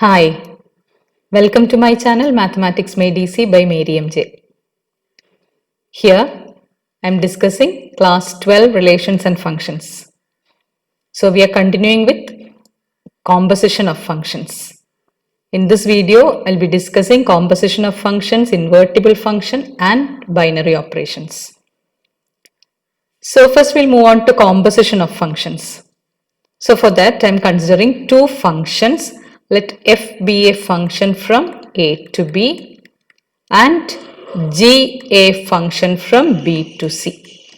Hi, welcome to my channel Mathematics Made Easy by Mary MJ. Here I am discussing class 12 relations and functions. So we are continuing with composition of functions. In this video, I'll be discussing composition of functions, invertible function and binary operations. So first we'll move on to composition of functions. So for that I'm considering two functions. Let f be a function from a to b and g a function from b to c.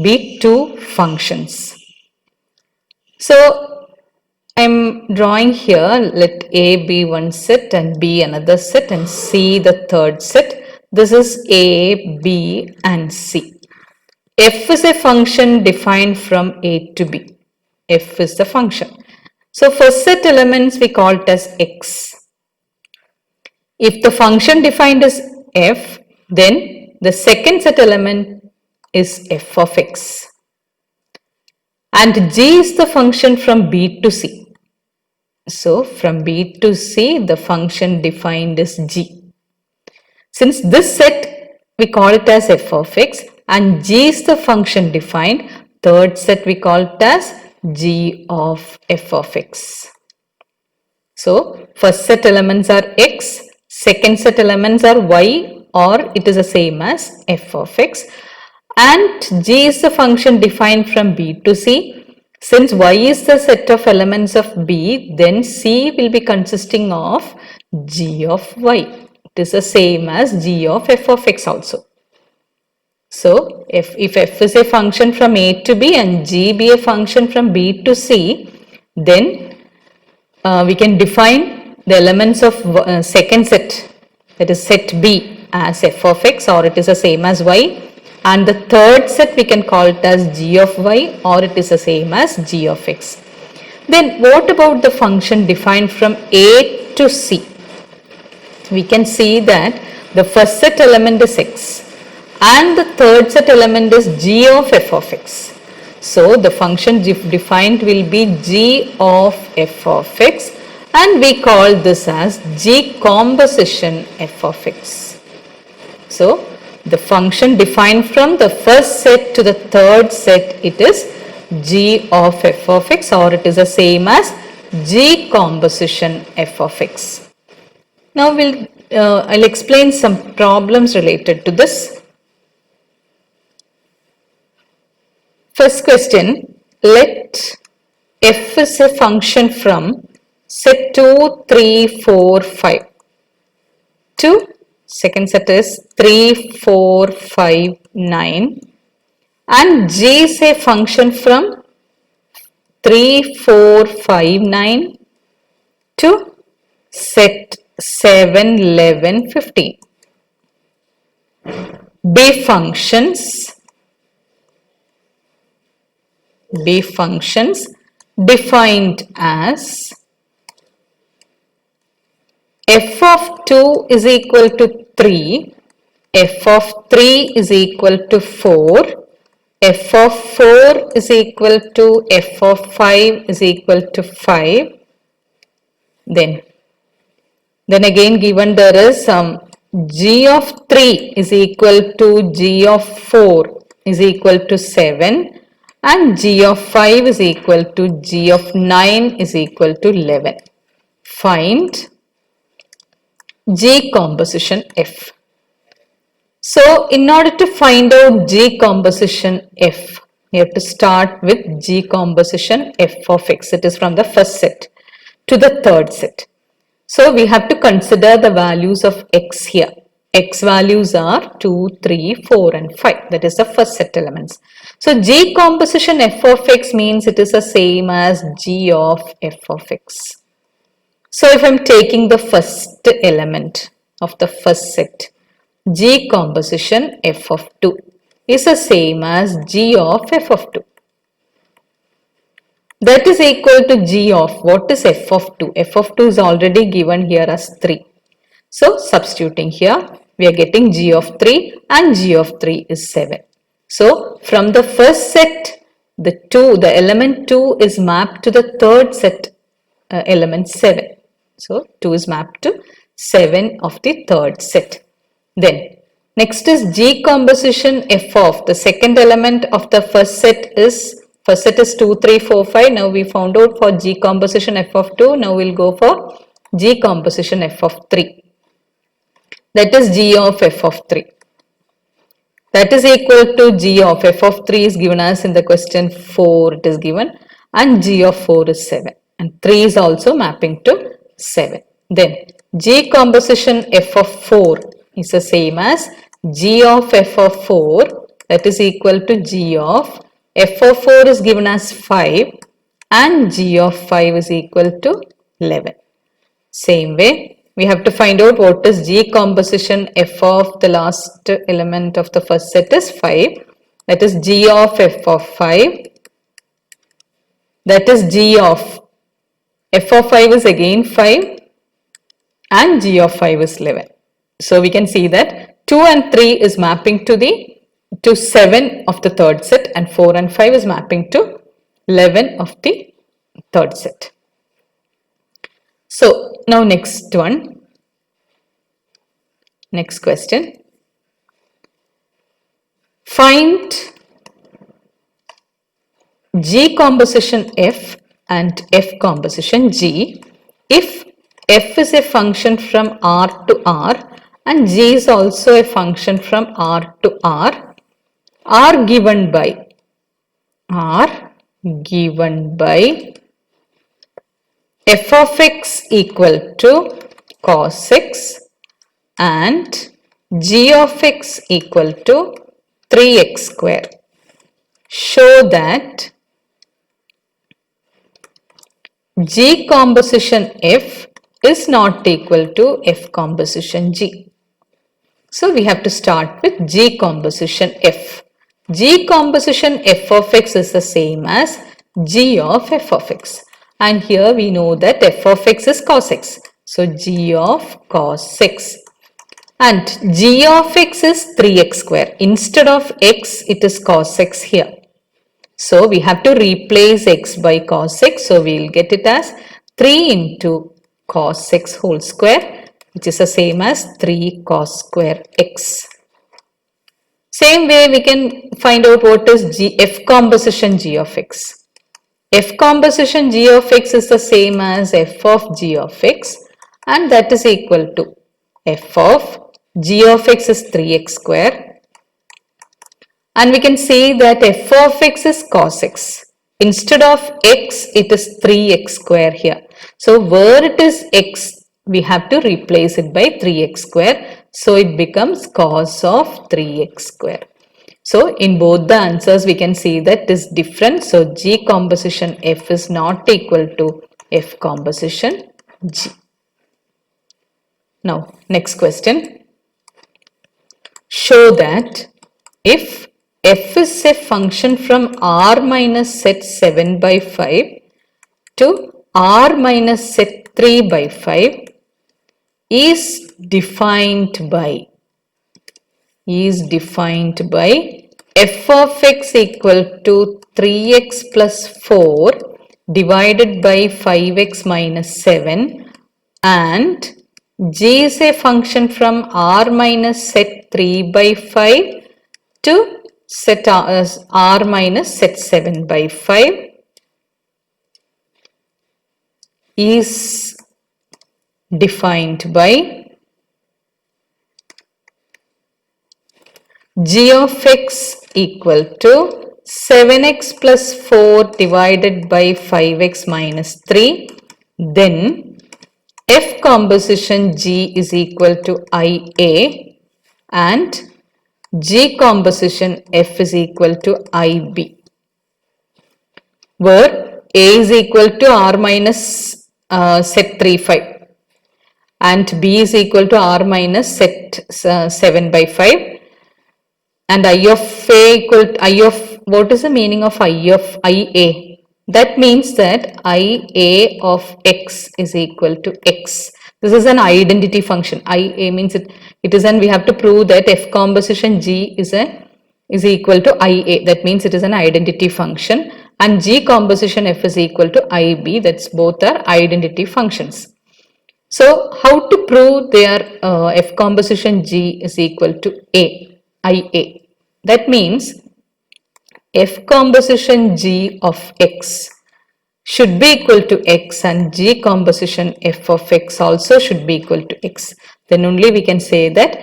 Be two functions. So I'm drawing here, let a be one set and b another set and c the third set. This is a, b and c. F is a function defined from a to b. F is the function. So first set elements we call it as x. If the function defined as f, then the second set element is f of x. And g is the function from b to c. So from b to c, the function defined is g. Since this set we call it as f of x and g is the function defined, third set we call it as g of f of x. So first set elements are x, second set elements are y, or it is the same as f of x, and g is the function defined from b to c. Since y is the set of elements of b, then c will be consisting of g of y. It is the same as g of f of x also. So if f is a function from a to b and g be a function from b to c, then we can define the elements of second set, that is set b, as f of x, or it is the same as y, and the third set we can call it as g of y, or it is the same as g of x. Then what about the function defined from a to c? We can see that the first set element is x and the third set element is g of f of x. So the function defined will be g of f of x, and we call this as g composition f of x. So the function defined from the first set to the third set, it is g of f of x, or it is the same as g composition f of x. Now I'll explain some problems related to this. First question, let f is a function from set 2, 3, 4, 5 to second set is 3, 4, 5, 9 and g is a function from 3, 4, 5, 9 to set 7, 11, 15. Be functions defined as f of 2 is equal to 3, f of 3 is equal to 4, f of 4 is equal to f of 5 is equal to 5. Then again given there is g of 3 is equal to g of 4 is equal to 7 and g of 5 is equal to g of 9 is equal to 11. Find g composition f. So in order to find out g composition f, we have to start with g composition f of x. It is from the first set to the third set. So we have to consider the values of x here. X values are 2, 3, 4 and 5. That is the first set elements. So g composition f of x means it is the same as g of f of x. So if I am taking the first element of the first set, g composition f of 2 is the same as g of f of 2. That is equal to g of, what is f of 2? F of 2 is already given here as 3. So substituting here, we are getting g of 3 and g of 3 is 7. So from the first set, the element 2 is mapped to the third set element 7. So 2 is mapped to 7 of the third set. Then next is G composition F of the second element of the first set is 2, 3, 4, 5. Now we found out for G composition F of 2. Now we'll go for G composition F of 3. That is G of F of 3. That is equal to G of F of 3 is given as in the question 4 it is given, and G of 4 is 7 and 3 is also mapping to 7. Then G composition F of 4 is the same as G of F of 4, that is equal to G of F of 4 is given as 5 and G of 5 is equal to 11. Same way, we have to find out what is G composition F of the last element of the first set is 5. That is G of F of 5. That is G of F of 5 is again 5 and G of 5 is 11. So we can see that 2 and 3 is mapping to 7 of the third set and 4 and 5 is mapping to 11 of the third set. So now next question. Find G composition F and F composition G if F is a function from R to R and G is also a function from R to R given by f of x equal to cos x and g of x equal to 3x square. Show that G composition F is not equal to F composition G. So we have to start with G composition F. G composition F of x is the same as G of F of x. And here we know that F of x is cos x. So G of cos x. And G of x is 3x square. Instead of x, it is cos x here. So we have to replace x by cos x. So we will get it as 3 into cos x whole square, which is the same as 3 cos square x. Same way we can find out what is F composition G of x. F composition G of x is the same as f of G of x and that is equal to f of G of x is 3x square. And we can say that f of x is cos x. Instead of x, it is 3x square here. So where it is x, we have to replace it by 3x square. So it becomes cos of 3x square. So in both the answers, we can see that it is different. So G composition F is not equal to F composition G. Now next question. Show that if f is a function from r minus set 7 by 5 to r minus set 3 by 5 is defined by f of x equal to 3x plus 4 divided by 5x minus 7 and g is a function from r minus set 3 by 5 to set r minus set 7 by 5 is defined by g of x equal to 7x plus 4 divided by 5x minus 3, then F composition G is equal to IA and G composition F is equal to IB, where A is equal to R minus set 3 5 and B is equal to R minus set 7 by 5 and I of A equal to I of, what is the meaning of I of IA? That means that IA of x is equal to x. This is an identity function. IA means it is, and we have to prove that F composition G is equal to IA. That means it is an identity function, and G composition F is equal to IB. That's both are identity functions. So how to prove their F composition G is equal to IA? That means F composition G of X should be equal to X and G composition F of X also should be equal to X. Then only we can say that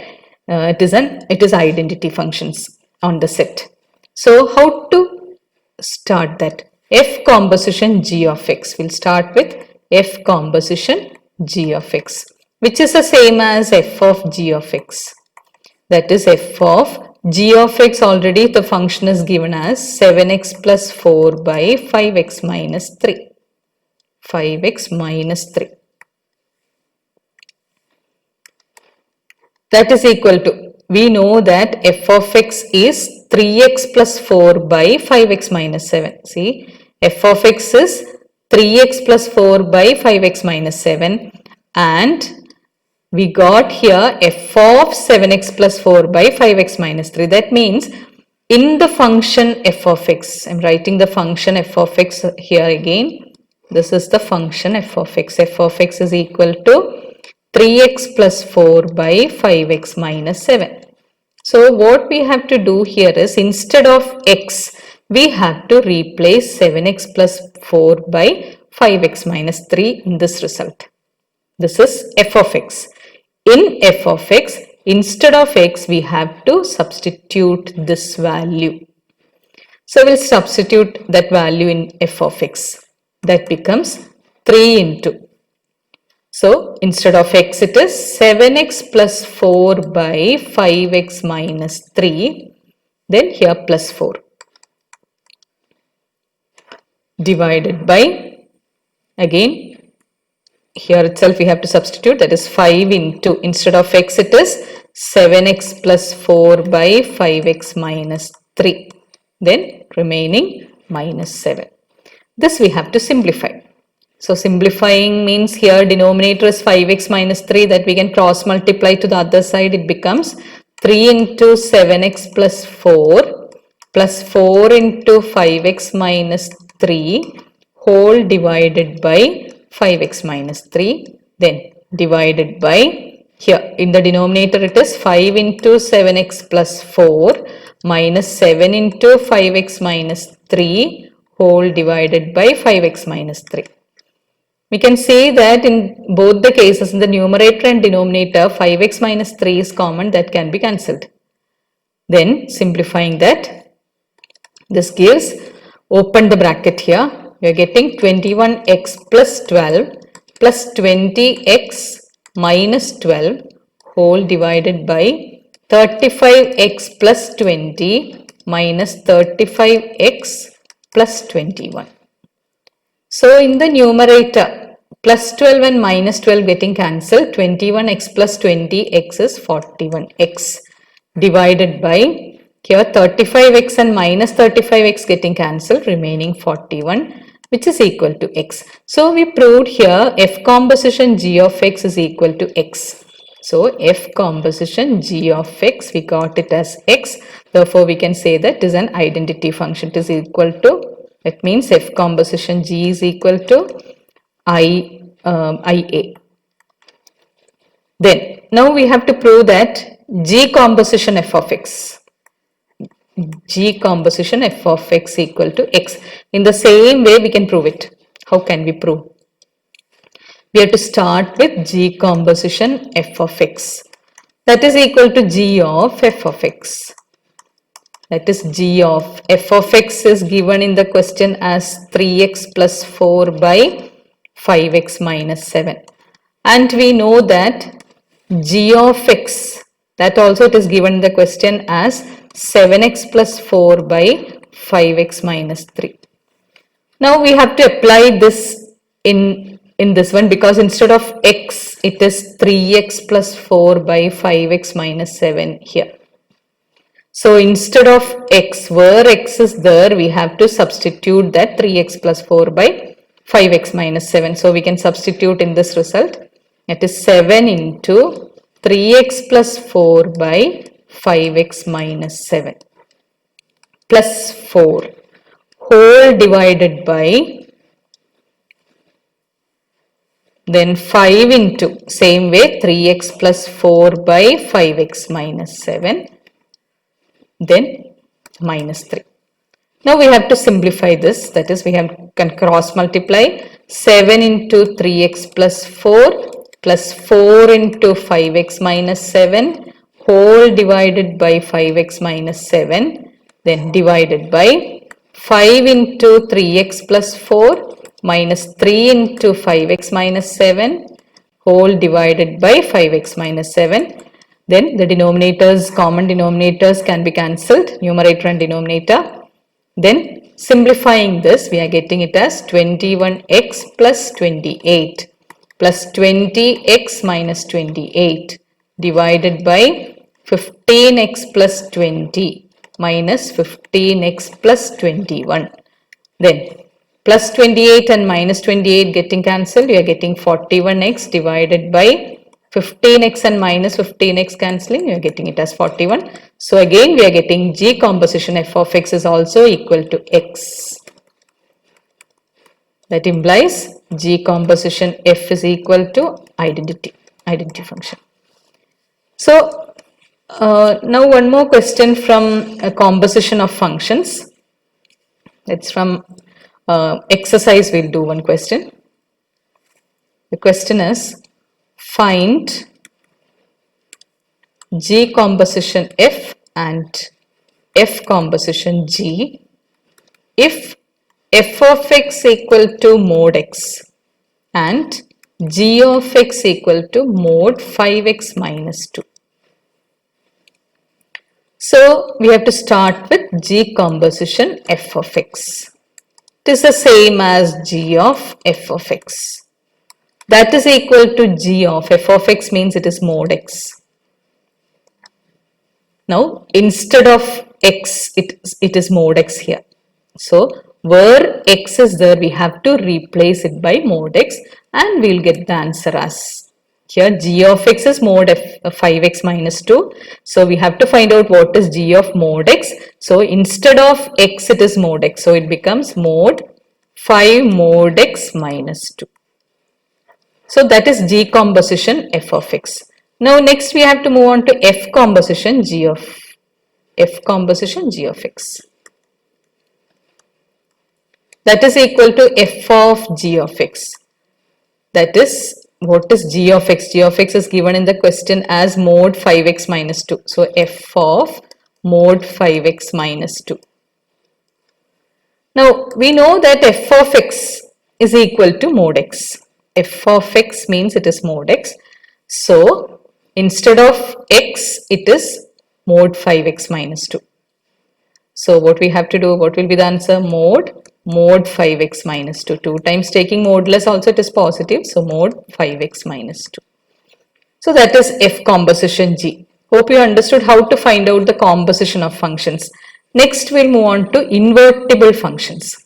it is identity functions on the set. So how to start that? F composition G of X. We'll start with F composition G of X, which is the same as F of G of X. That is F of G of X, already the function is given as 7x plus 4 by 5x minus 3. 5x minus 3. That is equal to, we know that F of X is 3x plus 4 by 5x minus 7. See, F of X is 3x plus 4 by 5x minus 7, and we got here F of 7x plus 4 by 5x minus 3. That means in the function F of X, I am writing the function F of X here again. This is the function F of X. F of X is equal to 3x plus 4 by 5x minus 7. So what we have to do here is, instead of x, we have to replace 7x plus 4 by 5x minus 3 in this result. This is F of X. In F of X, instead of X, we have to substitute this value. So we'll substitute that value in F of X. That becomes 3 into. So instead of X, it is 7x plus 4 by 5x minus 3. Then here plus 4. Divided by, again, here itself we have to substitute, that is 5 into, instead of X it is 7x plus 4 by 5x minus 3, then remaining minus 7. This we have to simplify. So simplifying means here denominator is 5x minus 3, that we can cross multiply to the other side. It becomes 3 into 7x plus 4 plus 4 into 5x minus 3 whole divided by 5x minus 3, then divided by, here in the denominator it is 5 into 7x plus 4 minus 7 into 5x minus 3 whole divided by 5x minus 3. We can say that in both the cases, in the numerator and denominator, 5x minus 3 is common, that can be cancelled. Then simplifying that, this gives, open the bracket here, we are getting 21x plus 12 plus 20x minus 12 whole divided by 35x plus 20 minus 35x plus 21. So in the numerator, plus 12 and minus 12 getting cancelled, 21x plus 20x is 41x divided by, here 35x and minus 35x getting cancelled, remaining 41, which is equal to x. So we proved here F composition G of x is equal to x. So F composition G of x, we got it as x. Therefore we can say that it is an identity function. It is equal to, that means F composition G is equal to IA. Then now we have to prove that G composition F of x. G composition F of x equal to x. In the same way we can prove it. How can we prove? We have to start with G composition F of x. That is equal to G of F of x. That is G of F of x is given in the question as 3x plus 4 by 5x minus 7. And we know that G of x, that also it is given in the question as 7x plus 4 by 5x minus 3. Now we have to apply this in this one, because instead of x it is 3x plus 4 by 5x minus 7 here. So instead of x, where x is there, we have to substitute that 3x plus 4 by 5x minus 7. So we can substitute in this result. It is 7 into 3x plus 4 by 5x minus 7 plus 4 whole divided by, then 5 into, same way, 3x plus 4 by 5x minus 7, then minus 3. Now we have to simplify this, that is we can cross multiply 7 into 3x plus 4 plus 4 into 5x minus 7 whole divided by 5x minus 7, then divided by 5 into 3x plus 4 minus 3 into 5x minus 7 whole divided by 5x minus 7. Then the denominators, common denominators can be cancelled, numerator and denominator. Then simplifying this, we are getting it as 21x plus 28 plus 20x minus 28 divided by 15x plus 20 minus 15x plus 21. Then plus 28 and minus 28 getting cancelled, you are getting 41x divided by 15x and minus 15x cancelling, you are getting it as 41. So again we are getting G composition f of x is also equal to x. That implies G composition f is equal to identity function. So now one more question from a composition of functions. It's from exercise. We'll do one question. The question is, find G composition f and f composition G if f of x equal to mod x and g of x equal to mod 5x minus 2. So we have to start with G composition f of x. It is the same as g of f of x. That is equal to g of f of x means it is mod x. Now instead of x, it is mod x here. So where x is there, we have to replace it by mod x and we'll get the answer as here g of x is mod 5x minus 2. So we have to find out what is g of mod x. So instead of x it is mod x. So it becomes mod 5 mod x minus 2. So that is G composition f of x. Now next we have to move on to f composition g of x. That is equal to f of g of x. That is, what is g of x? G of x is given in the question as mod 5x minus 2. So f of mod 5x minus 2. Now we know that f of x is equal to mod x. F of x means it is mod x. So instead of x, it is mod 5x minus 2. So what we have to do, what will be the answer? Mod 5x minus 2. 2 times taking modulus also it is positive. So mod 5x minus 2. So that is f composition G. Hope you understood how to find out the composition of functions. Next we'll move on to invertible functions.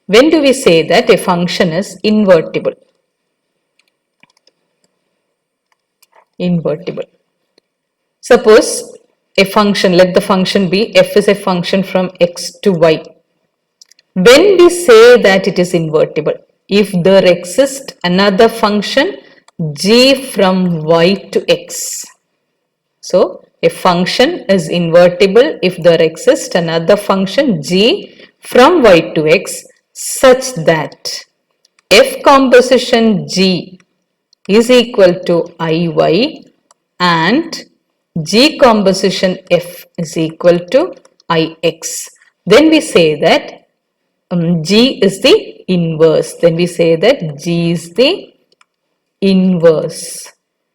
When do we say that a function is invertible? Invertible. Suppose a function, let the function be f is a function from x to y. When we say that it is invertible, if there exists another function g from y to x. So a function is invertible if there exists another function g from y to x such that f composition G is equal to Iy and G composition f is equal to Ix. Then we say that G is the inverse. Then we say that G is the inverse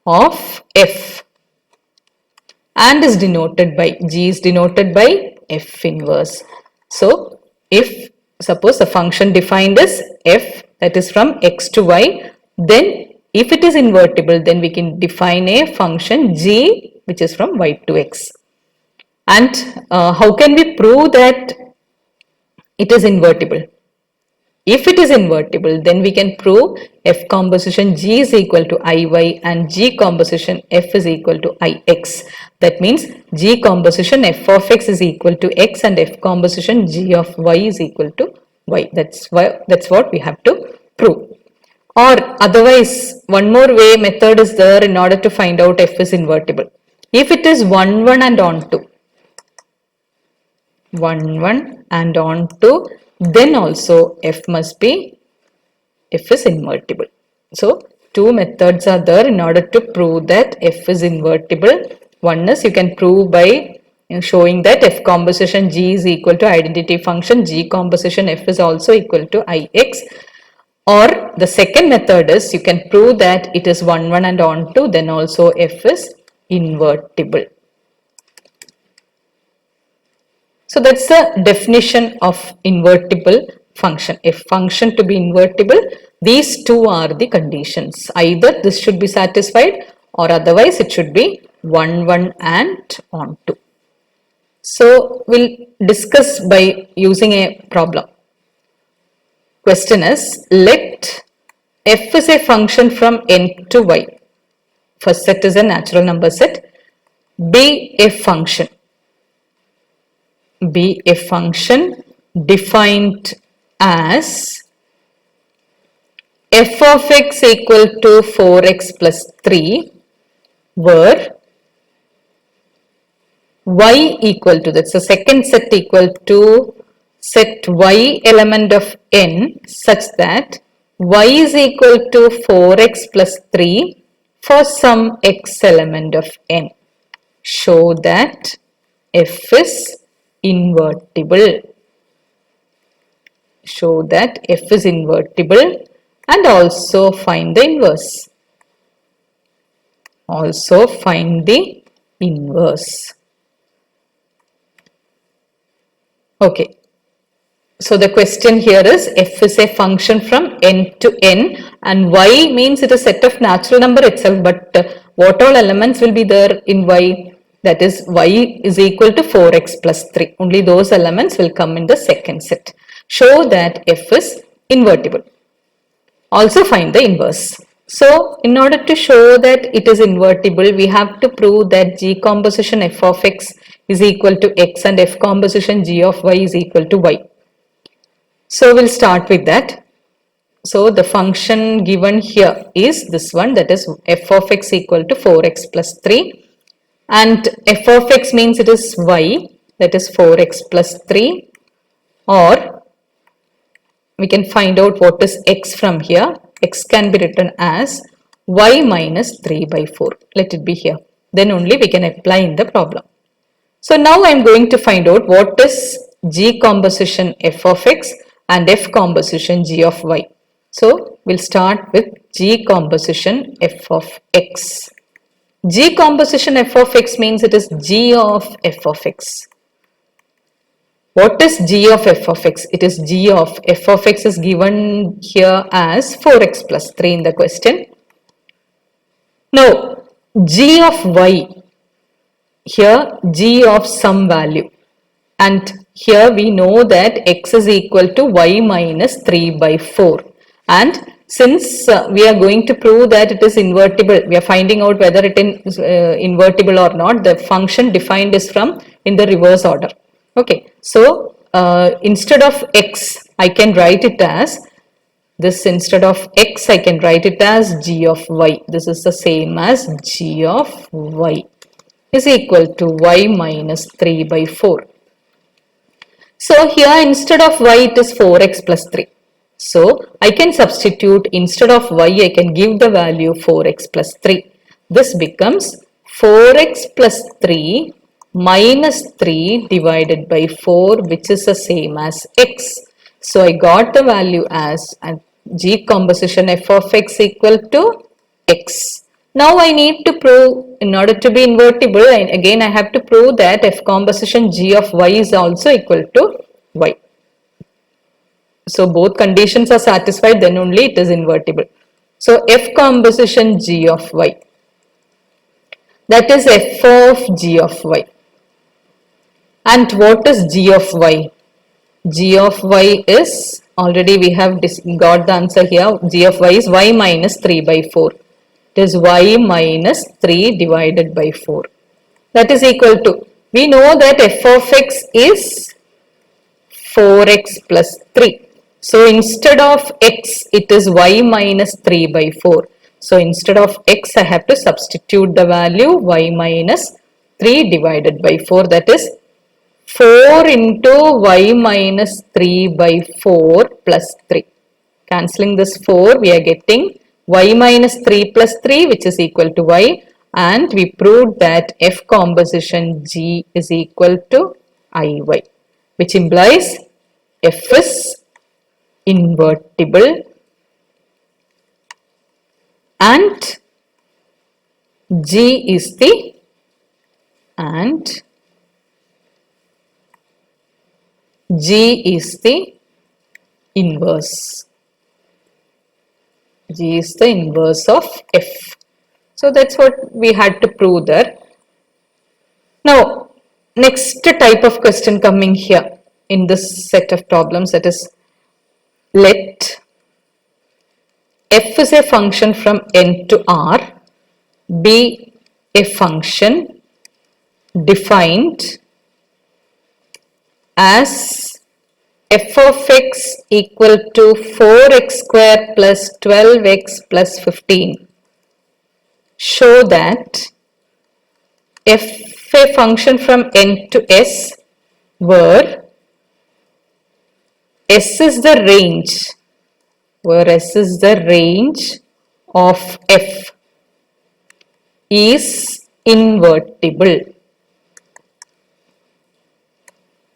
of f and is denoted by, G is denoted by f inverse. So if suppose the function defined as f, that is from x to y, then if it is invertible, then we can define a function g which is from y to x. And how can we prove that it is invertible? If it is invertible, then we can prove f composition G is equal to Iy and G composition f is equal to Ix. That means G composition f of x is equal to x and f composition G of y is equal to y. That's what we have to prove. Or otherwise, one more way method is there in order to find out f is invertible. If it is 1 1 and on to 1 1 and on to, then also f must be f is invertible. So two methods are there in order to prove that f is invertible. One is you can prove by showing that f composition g is equal to identity function g composition f is also equal to ix. Or the second method is you can prove that it is 1 1 and on to, then also f is invertible. So that's the definition of invertible function. If function to be invertible, these two are the conditions. Either this should be satisfied or otherwise it should be 1 1 and on to. So we'll discuss by using a problem. Question is, let f is a function from n to y. First set is a natural number set. Be a function defined as f of x equal to 4x plus 3, where y equal to, that's the second set, equal to set y element of n such that y is equal to 4x plus 3 for some x element of n. Show that f is invertible. Show that f is invertible and also find the inverse. Also find the inverse. Okay. So the question here is, f is a function from n to n and y means it is a set of natural number itself, but what all elements will be there in y? That is, y is equal to 4x plus 3. Only those elements will come in the second set. Show that f is invertible. Also find the inverse. So in order to show that it is invertible, we have to prove that g composition f of x is equal to x and f composition g of y is equal to y. So we'll start with that. So the function given here is this one, that is f of x equal to 4x plus 3, and f of x means it is y, that is 4x plus 3, or we can find out what is x from here. X can be written as y minus 3 by 4. Let it be here. Then only we can apply in the problem. So now I am going to find out what is g composition f of x and f composition g of y. So we'll start with g composition f of x. G composition f of x means it is g of f of x. What is g of f of x? It is g of f of x is given here as 4x plus 3 in the question. Now g of y, here g of some value, and here we know that x is equal to y minus 3 by 4, and since we are going to prove that it is invertible, we are finding out whether it is invertible or not. The function defined is from in the reverse order. Okay, so instead of x I can write it as this. Instead of x I can write it as g of y. This is the same as g of y is equal to y minus 3 by 4. So here instead of y it is 4x plus 3. So I can substitute, instead of y I can give the value 4x plus 3. This becomes 4x plus 3 minus 3 divided by 4, which is the same as x. So I got the value as g composition f of x equal to x. Now I need to prove, in order to be invertible, again I have to prove that f composition g of y is also equal to y. So both conditions are satisfied, then only it is invertible. So f composition g of y, that is f of g of y. And what is g of y? G of y is, already we have got the answer here, g of y is y minus 3 by 4. It is y minus 3 divided by 4. That is equal to, we know that f of x is 4x plus 3. So instead of x, it is y minus 3 by 4. So instead of x, I have to substitute the value y minus 3 divided by 4. That is 4 into y minus 3 by 4 plus 3. Cancelling this 4, we are getting y minus 3 plus 3, which is equal to y, and we proved that F composition G is equal to IY, which implies F is invertible and G is the inverse. G is the inverse of F. So that's what we had to prove there. Now, next type of question coming here in this set of problems, that is, let F is a function from N to R be a function defined as f of x equal to 4x square plus 12x plus 15. Show that f a function from N to S where S is the range, of f is invertible.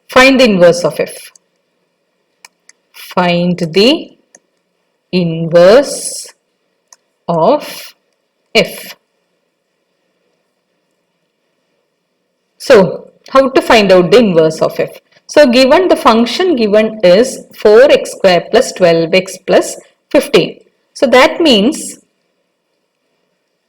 Find the inverse of f. Find the inverse of f. So, how to find out the inverse of f? So, given the function given is 4x square plus 12x plus 15. So, that means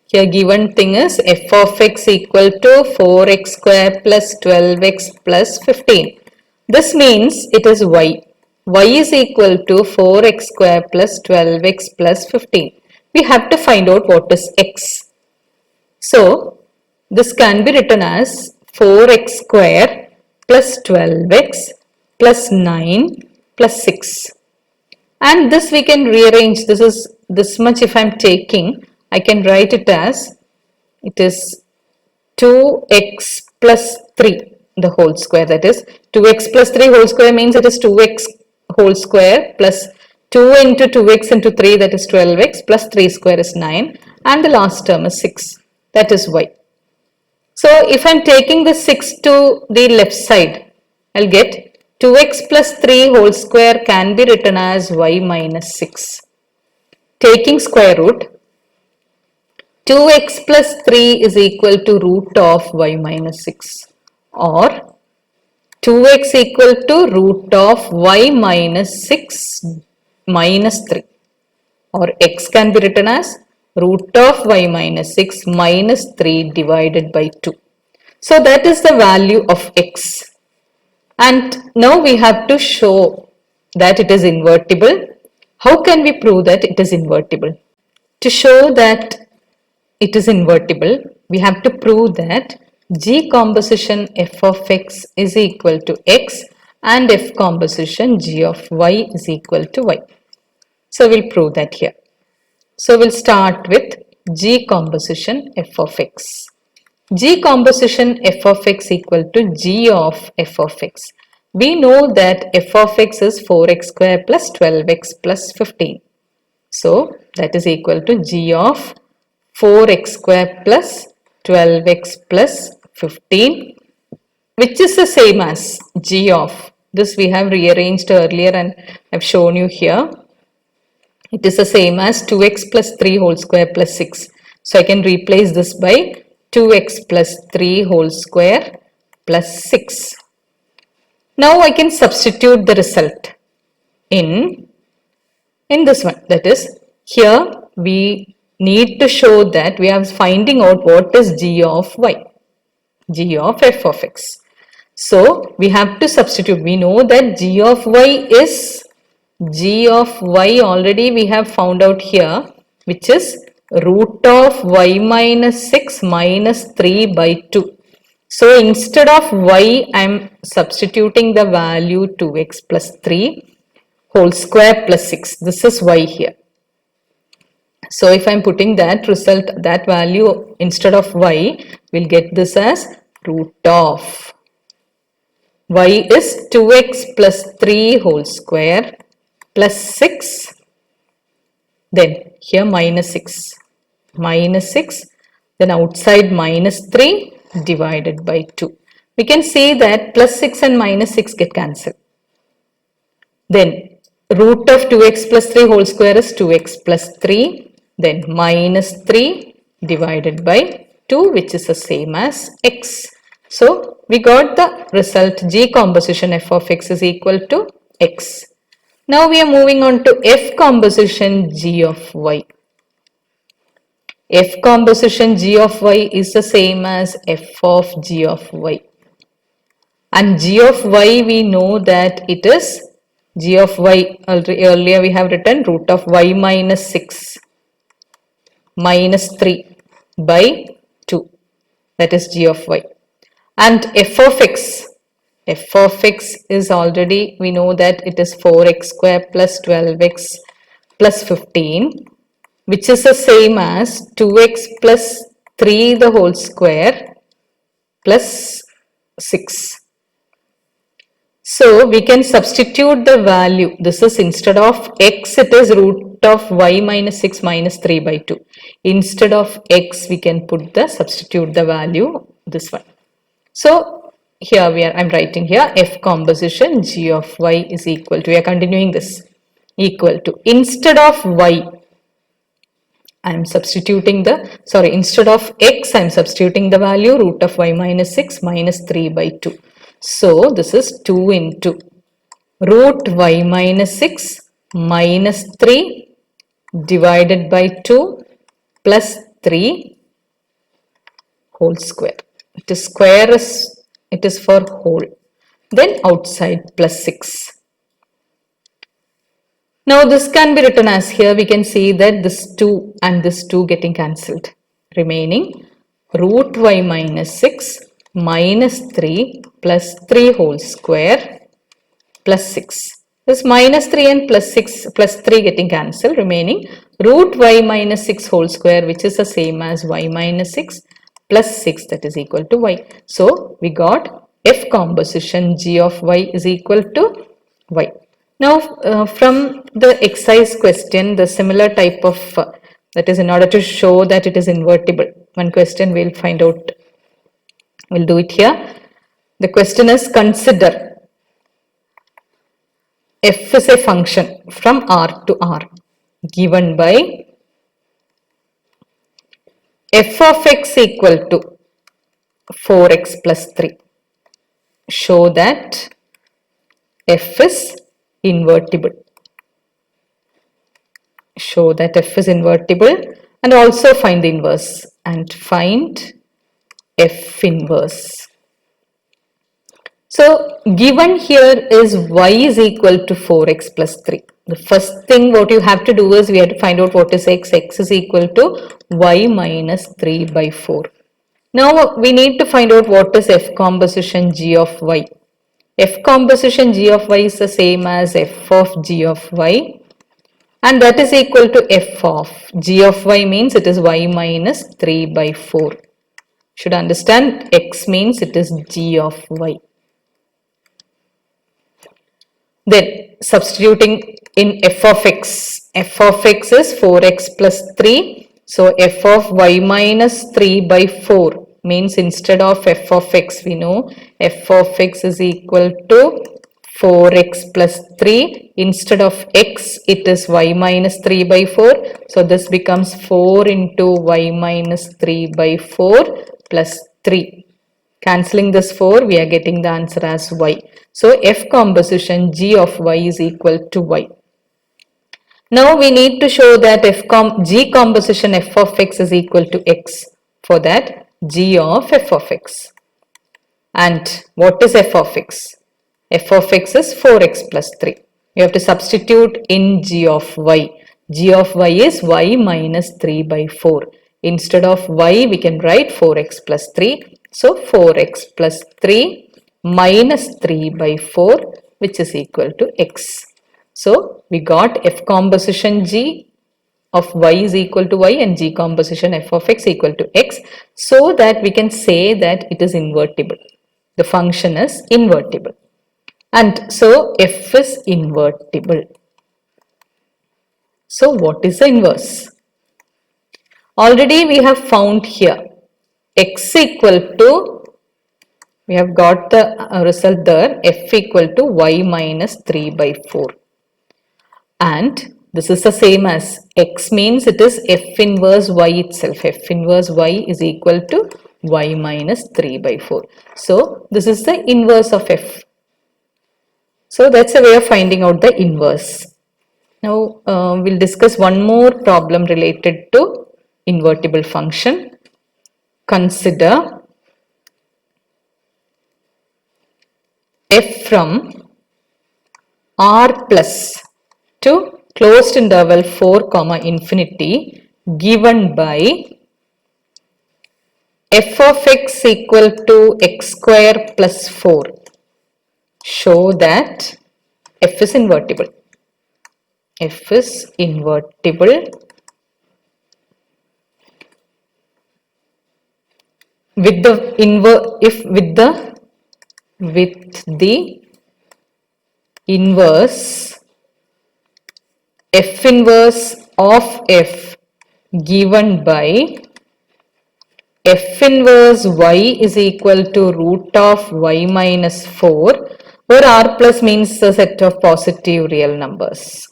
here given thing is f of x equal to 4x square plus 12x plus 15. This means it is y. Y is equal to 4x square plus 12x plus 15. We have to find out what is x. So, this can be written as 4x square plus 12x plus 9 plus 6. And this we can rearrange. This is this much if I am taking. I can write it as it is 2x plus 3 the whole square, that is 2x plus 3 whole square means it is 2x whole square plus 2 into 2x into 3, that is 12x, plus 3 square is 9, and the last term is 6, that is y. So if I am taking the 6 to the left side, I will get 2x plus 3 whole square can be written as y minus 6. Taking square root, 2x plus 3 is equal to root of y minus 6, or 2x equal to root of y minus 6 minus 3, or x can be written as root of y minus 6 minus 3 divided by 2. So that is the value of x. And now we have to show that it is invertible. How can we prove that it is invertible? To show that it is invertible, we have to prove that G composition f of x is equal to x and f composition g of y is equal to y. So we'll prove that here. So we'll start with G composition f of x. G composition f of x equal to g of f of x. We know that f of x is 4x square plus 12x plus 15. So that is equal to g of 4x square plus 12x plus 15, which is the same as g of, this we have rearranged earlier and I have shown you here. It is the same as 2x plus 3 whole square plus 6. So I can replace this by 2x plus 3 whole square plus 6. Now I can substitute the result in this one. That is, here we need to show that we are finding out what is g of y, g of f of x. So we have to substitute. We know that g of y is g of y already we have found out here, which is root of y minus 6 minus 3 by 2. So instead of y, I am substituting the value 2x plus 3 whole square plus 6. This is y here. So if I'm putting that result, that value instead of y, we'll get this as root of y is 2x plus 3 whole square plus 6. Then here minus 6. Minus 6. Then outside minus 3 divided by 2. We can see that plus 6 and minus 6 get cancelled. Then root of 2x plus 3 whole square is 2x plus 3. Then minus 3 divided by 2, which is the same as x. So we got the result G composition f of x is equal to x. Now we are moving on to f composition G of y. F composition G of y is the same as f of G of y. And G of y, we know that it is G of y, earlier we have written root of y minus 6 minus 3 by 2. That is G of y. And f of x is already, we know that it is 4x square plus 12x plus 15, which is the same as 2x plus 3 the whole square plus 6. So we can substitute the value. This is instead of x, it is root of y minus 6 minus 3 by 2. Instead of x, we can substitute the value, this one. So here I'm writing here f composition G of y is equal to, we are continuing this, equal to, instead of y, instead of x, I'm substituting the value root of y minus 6 minus 3 by 2. So this is 2 into root y minus 6 minus 3 divided by 2 plus 3 whole square. It is square, it is for whole. Then outside plus 6. Now this can be written as, here we can see that this 2 and this 2 getting cancelled. Remaining root y minus 6 minus 3 plus 3 whole square plus 6. This minus 3 and plus 6 plus 3 getting cancelled. Remaining root y minus 6 whole square, which is the same as y minus 6 plus 6, that is equal to y. So we got f composition G of y is equal to y. Now from the exercise question, the similar type of, that is in order to show that it is invertible, one question we'll find out, we'll do it here. The question is, consider f is a function from R to R given by f of x equal to 4x plus 3. Show that f is invertible. Show that f is invertible and also find the inverse, and find f inverse. So given here is y is equal to 4x plus 3. The first thing what you have to do is we have to find out what is x. X is equal to y minus 3 by 4. Now we need to find out what is f composition G of y. F composition G of y is the same as f of G of y, and that is equal to f of G of y means it is y minus 3 by 4. Should understand x means it is G of y. Then substituting in f of x is 4x plus 3. So f of y minus 3 by 4 means instead of f of x, we know f of x is equal to 4x plus 3. Instead of x, it is y minus 3 by 4. So this becomes 4 into y minus 3 by 4 plus 3. Cancelling this 4, we are getting the answer as y. So f composition G of y is equal to y. Now we need to show that G composition f of x is equal to x. For that, G of f of x. And what is f of x? F of x is 4x plus 3. You have to substitute in G of y. G of y is y minus 3 by 4. Instead of y, we can write 4x plus 3. So 4x plus 3 minus 3 by 4, which is equal to x. So we got F composition G of y is equal to y and G composition f of x equal to x, so that we can say that it is invertible. The function is invertible. And so f is invertible. So what is the inverse? Already we have found here x equal to, we have got the result there, f equal to y minus 3 by 4. And this is the same as x means it is f inverse y itself. F inverse y is equal to y minus 3 by 4. So this is the inverse of f. So that's a way of finding out the inverse. Now we'll discuss one more problem related to invertible function. Consider f from r plus to closed interval 4 comma infinity given by f of x equal to x square plus 4. Show that f is invertible. F is invertible with the inverse f inverse of f given by f inverse y is equal to root of y minus 4, where r plus means a set of positive real numbers.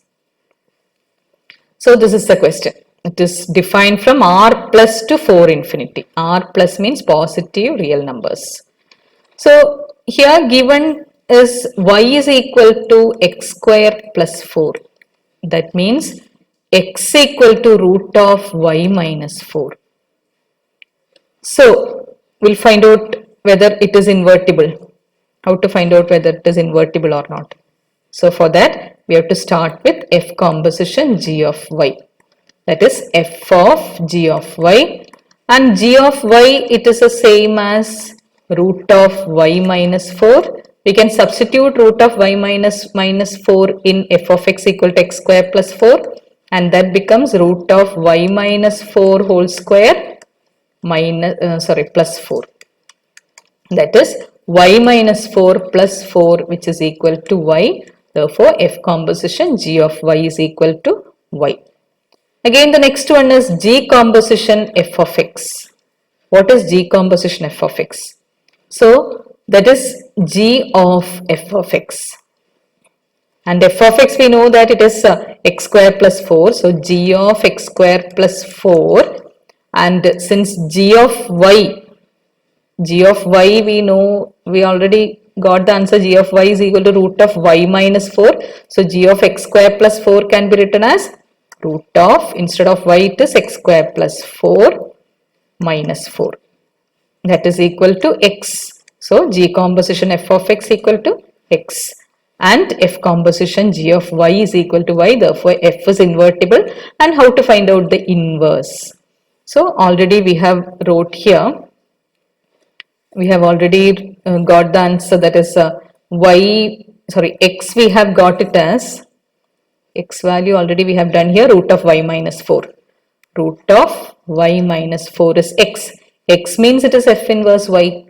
So this is the question. It is defined from r plus to 4 infinity. R plus means positive real numbers. So here given is y is equal to x square plus 4. That means x equal to root of y minus 4. So we'll find out whether it is invertible. How to find out whether it is invertible or not. So for that we have to start with f composition g of y. That is f of g of y, and g of y, it is the same as root of y minus 4. We can substitute root of y minus 4 in f of x equal to x square plus 4, and that becomes root of y minus 4 whole square plus 4. That is y minus 4 plus 4, which is equal to y. Therefore f composition g of y is equal to y. Again the next one is g composition f of x. What is g composition f of x? So that is g of f of x. And f of x we know that it is x square plus 4. So g of x square plus 4. And since g of y we know, we already got the answer, g of y is equal to root of y minus 4. So g of x square plus 4 can be written as root of, instead of y it is x square plus 4 minus 4. That is equal to x. So g composition f of x equal to x. And f composition g of y is equal to y. Therefore f is invertible. And how to find out the inverse? So already we have wrote here. We have already got the answer, that is x we have got it as, x value already we have done here, root of y minus 4. Root of y minus 4 is x. X means it is f inverse y.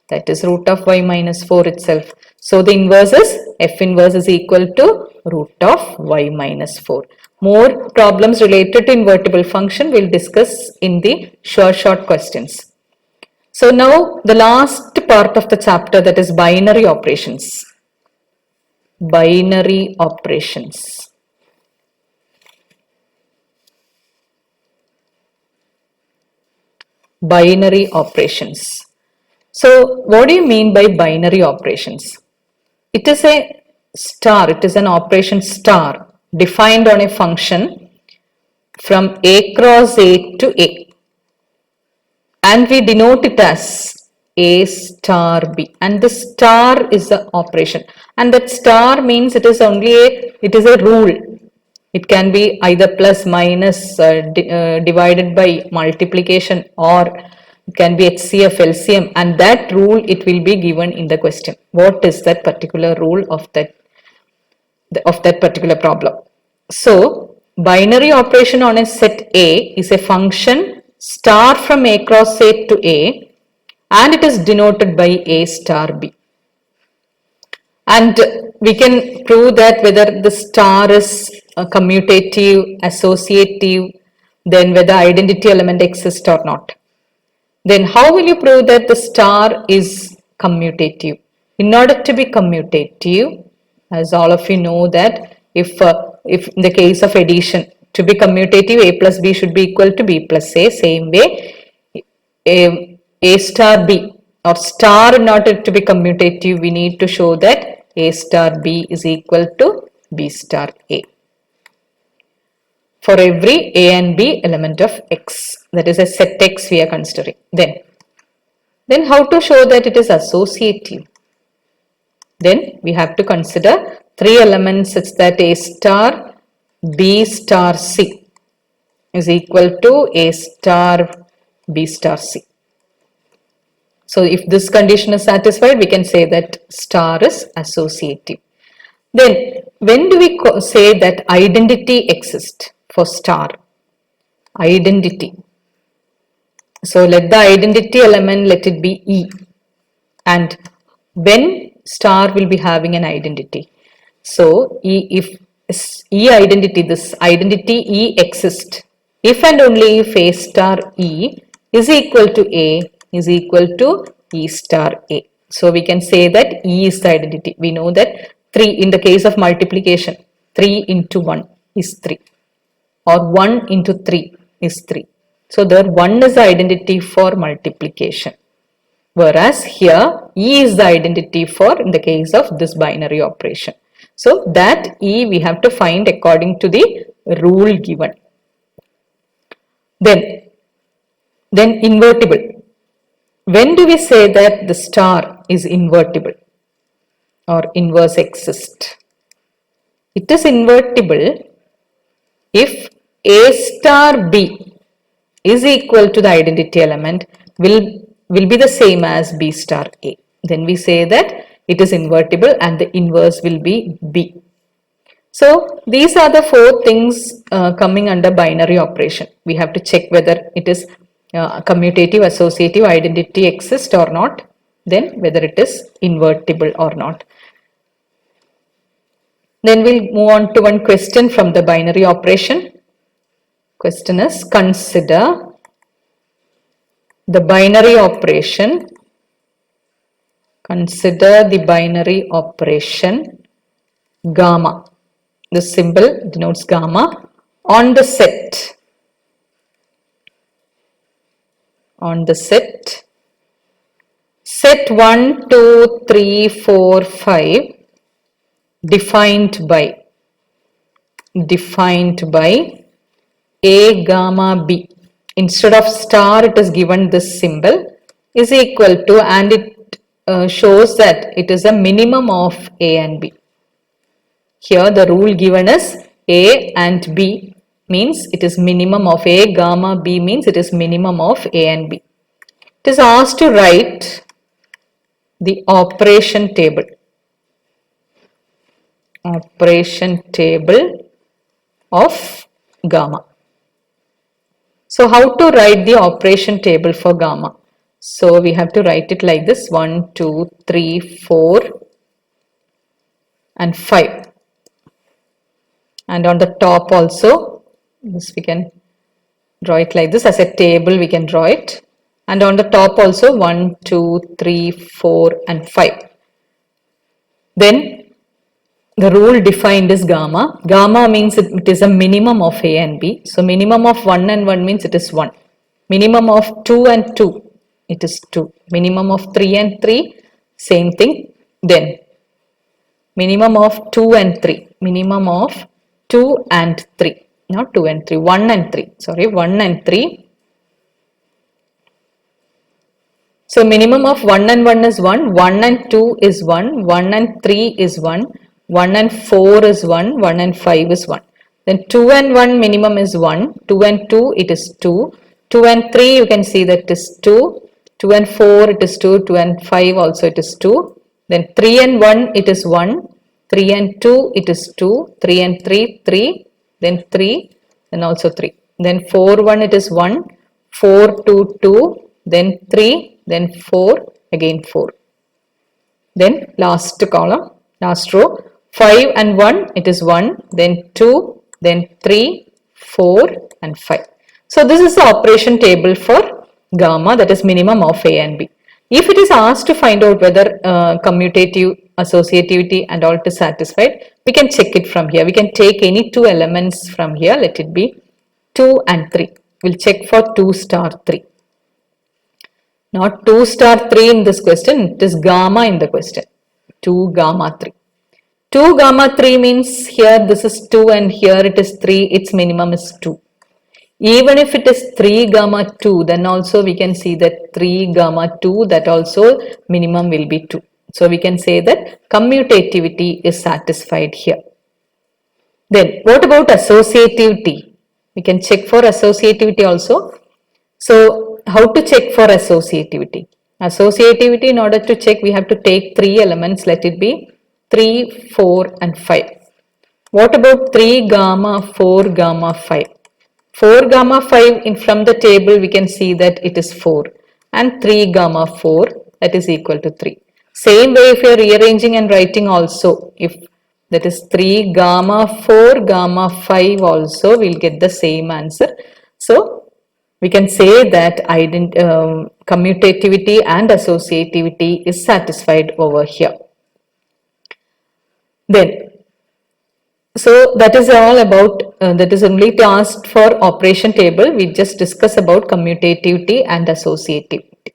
That is root of y minus 4 itself. So the inverse is f inverse is equal to root of y minus 4. More problems related to invertible function we'll discuss in the short questions. So now the last part of the chapter, that is binary operations. Binary operations. Binary operations. So what do you mean by binary operations? It is a star, it is an operation star defined on a function from a cross a to a. And we denote it as a star b, and the star is the operation, and that star means it is only it is a rule. It can be either plus, minus, divided by, multiplication, or it can be HCF, LCM, and that rule it will be given in the question. What is that particular rule of that? of that particular problem. So binary operation on a set A is a function star from A cross A to A, and it is denoted by A star B. And we can prove that whether the star is commutative, associative, then whether identity element exists or not. Then how will you prove that the star is commutative? In order to be commutative, as all of you know that if in the case of addition, to be commutative, A plus B should be equal to B plus A. Same way, A star B or star in order to be commutative, we need to show that A star B is equal to B star A for every A and B element of X. That is a set X we are considering. Then how to show that it is associative? Then we have to consider three elements such that A star B star C is equal to A star B star C. So if this condition is satisfied, we can say that star is associative. Then when do we say that identity exists for star? Identity. So let the identity element, let it be E. And when star will be having an identity? So if E identity, this identity E exists, if and only if A star E is equal to A is equal to E star A. So we can say that E is the identity. We know that 3 in the case of multiplication, 3 into 1 is 3 or 1 into 3 is 3. So there 1 is the identity for multiplication. Whereas here E is the identity for in the case of this binary operation. So that E we have to find according to the rule given. Then invertible. When do we say that the star is invertible or inverse exists? It is invertible if A star B is equal to the identity element will be the same as B star A. Then we say that it is invertible and the inverse will be B. So these are the 4 things coming under binary operation. We have to check whether it is commutative, associative, identity exists or not, then whether it is invertible or not. Then we'll move on to one question from the binary operation. Question is, consider the binary operation. Consider the binary operation gamma. The symbol denotes gamma on the set. On the set 1, 2, 3, 4, 5 defined by A gamma B. Instead of star it is given this symbol is equal to, and it shows that it is a minimum of A and B. Here the rule given is A and B means it is minimum of A, gamma B means it is minimum of A and B. It is asked to write the operation table. Operation table of gamma. So how to write the operation table for gamma? So we have to write it like this: 1, 2, 3, 4 and 5. And on the top also, this we can draw it like this as a table, we can draw it. And on the top also 1, 2, 3, 4 and 5. Then the rule defined is gamma. Gamma means it is a minimum of A and B. So minimum of 1 and 1 means it is 1. Minimum of 2 and 2, it is 2. Minimum of 3 and 3, same thing. Then minimum of 2 and 3. Minimum of 2 and 3. Not 2 and 3. 1 and 3. Sorry, 1 and 3. So minimum of 1 and 1 is 1. 1 and 2 is 1. 1 and 3 is 1. 1 and 4 is 1. 1 and 5 is 1. Then 2 and 1 minimum is 1. 2 and 2 it is 2. 2 and 3 you can see that it is 2. 2 and 4 it is 2. 2 and 5 also it is 2. Then 3 and 1 it is 1. 3 and 2, it is 2, 3 and 3, 3, then 3, then also 3. Then 4, 1, it is 1, 4, 2, 2, then 3, then 4, again 4. Then last column, last row, 5 and 1, it is 1, then 2, then 3, 4 and 5. So this is the operation table for gamma, that is minimum of A and B. If it is asked to find out whether commutative, associativity and all is satisfied, we can check it from here. We can take any two elements from here, let it be 2 and 3. We'll check for 2 star 3. Not 2 star 3 in this question, it is gamma in the question. 2 gamma 3. 2 gamma 3 means here this is 2 and here it is 3, its minimum is 2. Even if it is 3 gamma 2, then also we can see that 3 gamma 2, that also minimum will be 2. So we can say that commutativity is satisfied here. Then what about associativity? We can check for associativity also. So how to check for associativity? Associativity, in order to check, we have to take 3 elements, let it be 3, 4 and 5. What about 3 gamma, 4 gamma, 5? 4 gamma 5, in from the table we can see that it is 4, and 3 gamma 4, that is equal to 3. Same way if you are rearranging and writing also, if that is 3 gamma 4 gamma 5 also, we will get the same answer. So we can say that commutativity and associativity is satisfied over here. Then, so that is all about, that is only asked for operation table. We just discuss about commutativity and associativity.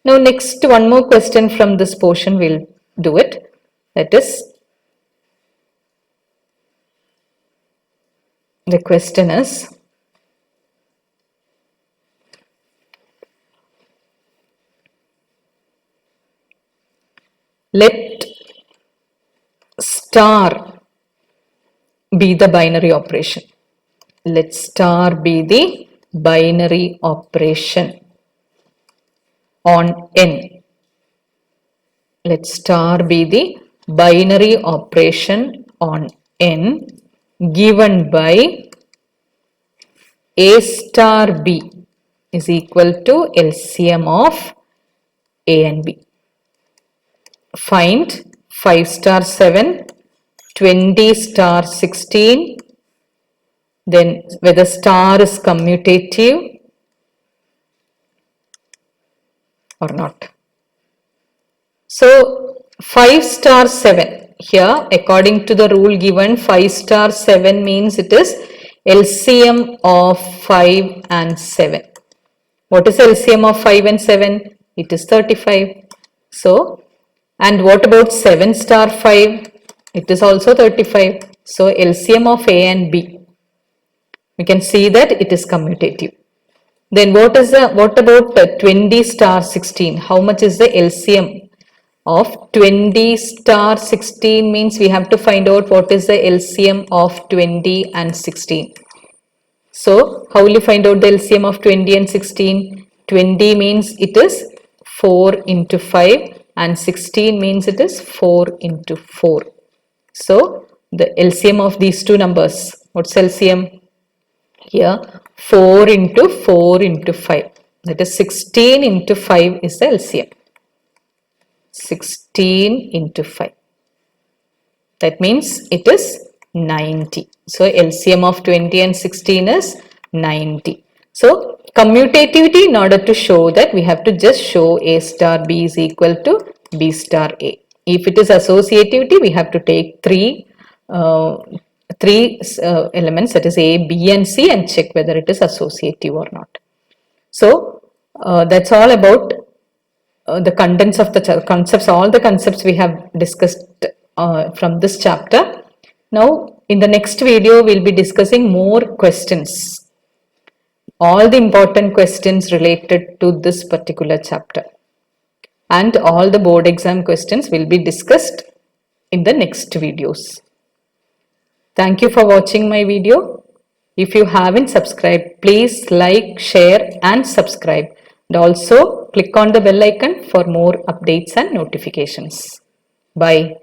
Now next, one more question from this portion, we'll do it. That is, the question is, let star be the binary operation. Let star be the binary operation on n. Let star be the binary operation on n given by A star B is equal to LCM of A and B. Find 5 star 7, 20 star 16, then whether star is commutative or not. So 5 star 7, here according to the rule given, 5 star 7 means it is LCM of 5 and 7. What is LCM of 5 and 7? It is 35. So, and what about 7 star 5? It is also 35. So LCM of A and B, we can see that it is commutative. Then what about 20 star 16? How much is the LCM of 20 star 16? Means we have to find out what is the LCM of 20 and 16. So how will you find out the LCM of 20 and 16? 20 means it is 4 into 5 and 16 means it is 4 into 4. So the LCM of these two numbers, what's LCM? Here 4 into 4 into 5, that is 16 into 5 is the LCM. 16 into 5, that means it is 90. So LCM of 20 and 16 is 90. So commutativity, in order to show that, we have to just show A star B is equal to B star A. If it is associativity, we have to take three elements, that is A, B and C, and check whether it is associative or not. So that's all about the contents of the concepts, all the concepts we have discussed from this chapter. Now in the next video, we'll be discussing more questions. All the important questions related to this particular chapter, and all the board exam questions will be discussed in the next videos. Thank you for watching my video. If you haven't subscribed, please like, share and subscribe, and also click on the bell icon for more updates and notifications. Bye.